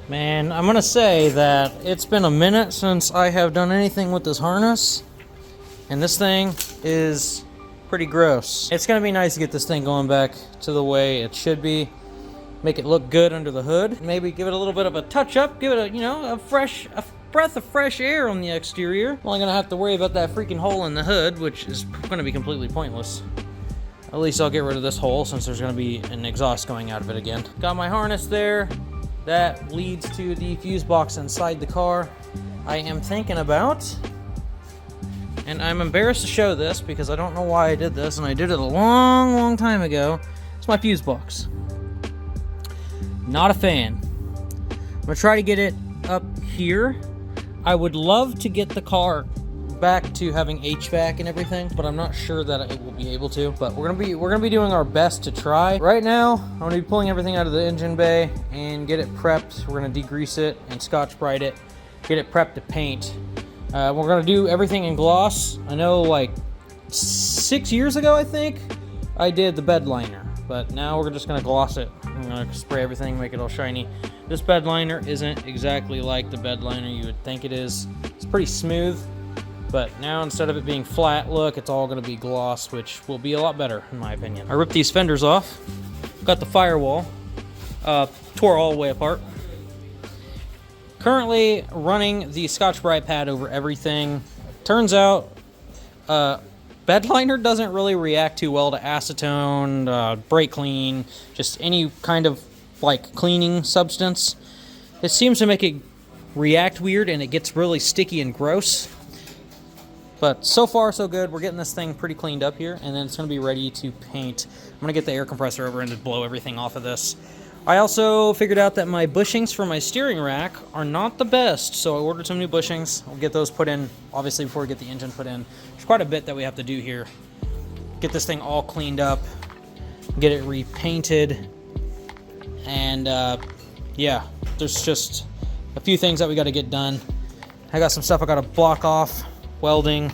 Man, I'm gonna say that it's been a minute since I have done anything with this harness, and this thing is pretty gross. It's gonna be nice to get this thing going back to the way it should be, make it look good under the hood, maybe give it a little bit of a touch up, give it a, a breath of fresh air on the exterior. I'm only gonna have to worry about that freaking hole in the hood, which is gonna be completely pointless. At least I'll get rid of this hole since there's gonna be an exhaust going out of it again. Got my harness there. That leads to the fuse box inside the car. I am thinking about, and I'm embarrassed to show this because I don't know why I did this, and I did it a long time ago. It's my fuse box. Not a fan. I'm gonna try to get it up here. I would love to get the car back to having HVAC and everything, but I'm not sure that it will be able to. But we're gonna be doing our best to try. Right now, I'm gonna be pulling everything out of the engine bay and get it prepped. We're gonna degrease it and Scotch-Brite it, get it prepped to paint. We're gonna do everything in gloss. I know, like 6 years ago, I think I did the bed liner, but now we're just gonna gloss it. I'm gonna spray everything, make it all shiny. This bed liner isn't exactly like the bed liner you would think it is. It's pretty smooth. But now instead of it being flat look, it's all going to be gloss, which will be a lot better in my opinion. I ripped these fenders off, got the firewall, tore all the way apart. Currently running the Scotch-Brite pad over everything. Turns out bed liner doesn't really react too well to acetone, brake clean, just any kind of like cleaning substance. It seems to make it react weird and it gets really sticky and gross. But so far, so good. We're getting this thing pretty cleaned up here, and then it's going to be ready to paint. I'm going to get the air compressor over and just blow everything off of this. I also figured out that my bushings for my steering rack are not the best, so I ordered some new bushings. We'll get those put in, obviously, before we get the engine put in. There's quite a bit that we have to do here. Get this thing all cleaned up, get it repainted, and yeah, there's just a few things that we got to get done. I got some stuff I got to block off. Welding.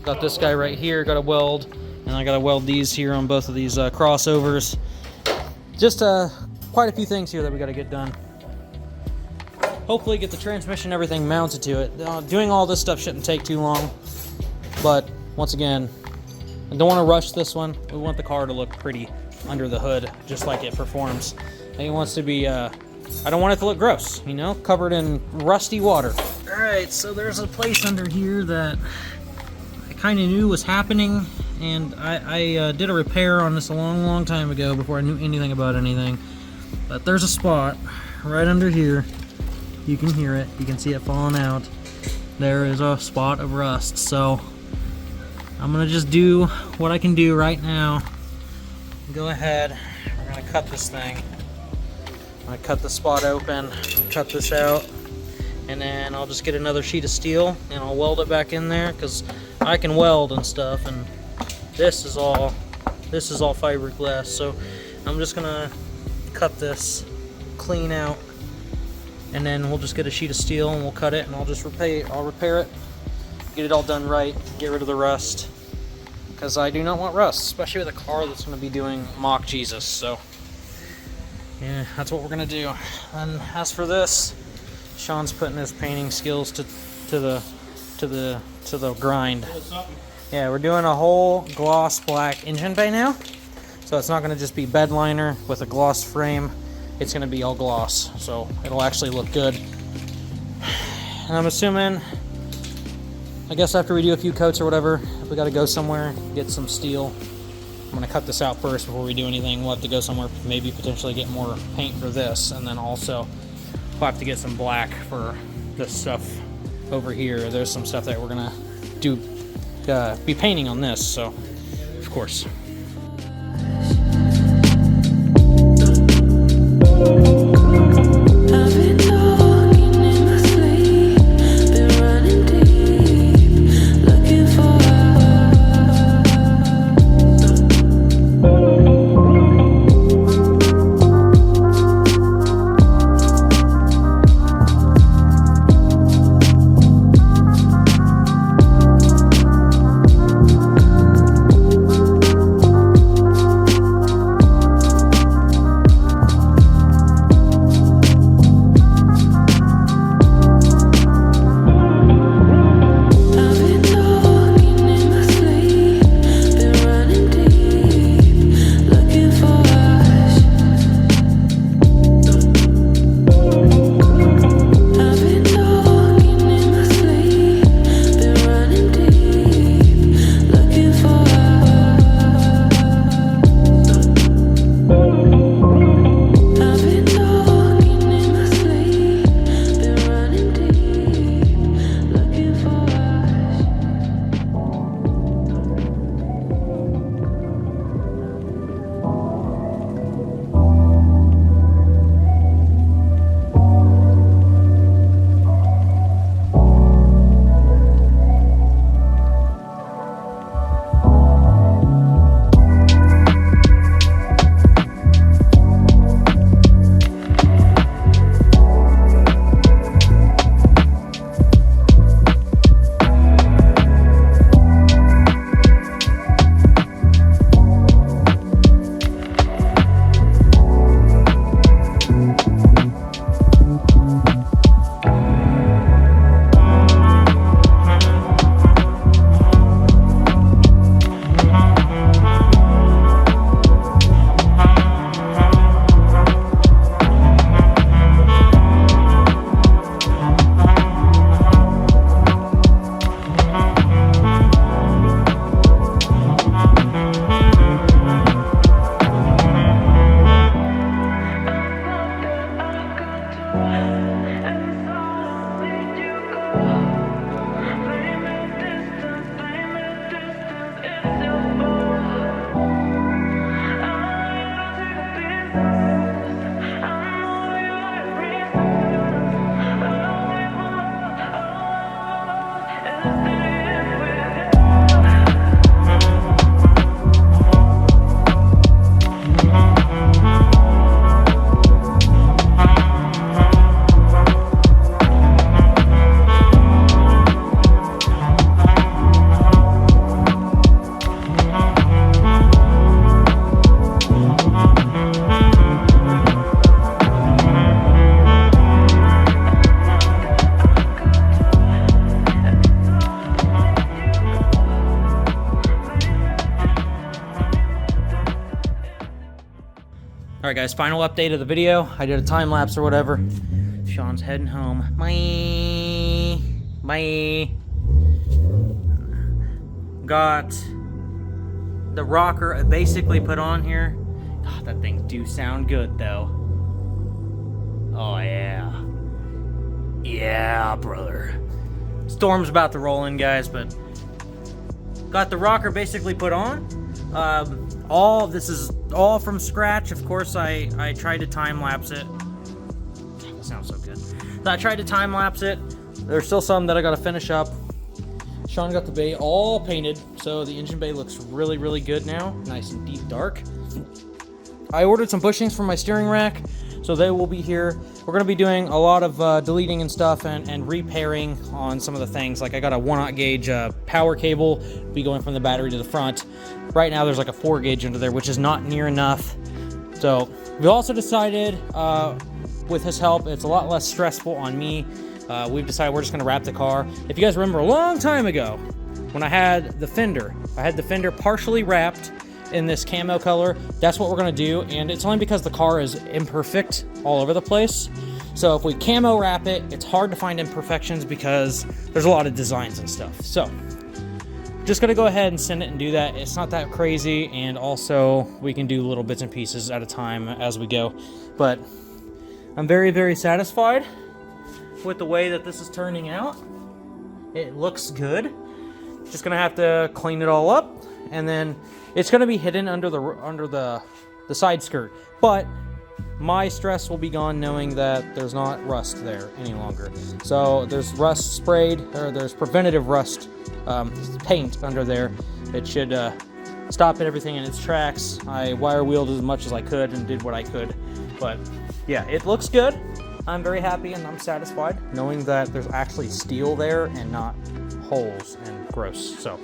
Got this guy right here, got to weld, and I got to weld these here on both of these crossovers. Just quite a few things here that we got to get done. Hopefully get the transmission and everything mounted to it. Doing all this stuff shouldn't take too long, but once again, I don't want to rush this one. We want the car to look pretty under the hood, just like it performs. And it wants to be, I don't want it to look gross, covered in rusty water. Alright, so there's a place under here that I kind of knew was happening, and I did a repair on this a long time ago before I knew anything about anything. But there's a spot right under here. You can hear it. You can see it falling out. There is a spot of rust, so I'm going to just do what I can do right now. Go ahead. We're going to cut this thing. I'm going to cut the spot open and cut this out. And then I'll just get another sheet of steel and I'll weld it back in there because I can weld and stuff, and this is all fiberglass. So I'm just gonna cut this clean out, and then we'll just get a sheet of steel and we'll cut it, and I'll repair it, get it all done right, get rid of the rust, because I do not want rust, especially with a car that's going to be doing mock Jesus. So yeah, that's what we're gonna do. And as for this, Sean's putting his painting skills to the grind. Yeah, we're doing a whole gloss black engine bay now, so it's not going to just be bed liner with a gloss frame. It's going to be all gloss, so it'll actually look good. And I'm assuming, I guess after we do a few coats or whatever, if we got to go somewhere, get some steel. I'm going to cut this out first before we do anything. We'll have to go somewhere, maybe potentially get more paint for this, and then also we'll have to get some black for this stuff over here. There's some stuff that we're gonna be painting on this, so of course. Alright guys, final update of the video. I did a time lapse or whatever. Sean's heading home. Bye. Bye. Got the rocker basically put on here. Oh, that thing do sound good though. Oh yeah. Yeah, brother. Storm's about to roll in, guys, but got the rocker basically put on. All this is all from scratch. Of course, I tried to time lapse it. That sounds so good. So I tried to time lapse it. There's still some that I got to finish up. Sean got the bay all painted, so the engine bay looks really, really good now. Nice and deep dark. I ordered some bushings for my steering rack, so they will be here. We're going to be doing a lot of deleting and stuff and repairing on some of the things. Like I got a 1/0 gauge power cable, be going from the battery to the front. Right now there's like a 4 gauge under there, which is not near enough. So we also decided, with his help, it's a lot less stressful on me. We've decided we're just going to wrap the car. If you guys remember a long time ago, when I had the fender partially wrapped in this camo color. That's what we're gonna do, and it's only because the car is imperfect all over the place. So if we camo wrap it, it's hard to find imperfections because there's a lot of designs and stuff. So just gonna go ahead and send it and do that. It's not that crazy, and also we can do little bits and pieces at a time as we go. But I'm very, very satisfied with the way that this is turning out. It looks good. Just gonna have to clean it all up, and then it's gonna be hidden under the side skirt. But my stress will be gone knowing that there's not rust there any longer. So there's rust sprayed, or there's preventative rust paint under there. It should stop everything in its tracks. I wire wheeled as much as I could and did what I could. But yeah, it looks good. I'm very happy and I'm satisfied knowing that there's actually steel there and not holes and gross. So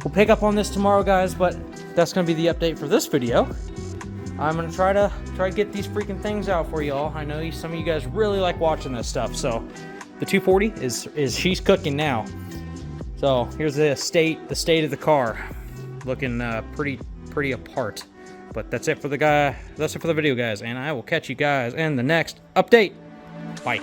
we'll pick up on this tomorrow, guys, but that's gonna be the update for this video. I'm gonna try to get these freaking things out for y'all. I know some of you guys really like watching this stuff. So the 240 is she's cooking now. So here's the state of the car, looking pretty apart. But that's it for the video, guys, and I will catch you guys in the next update. Bye.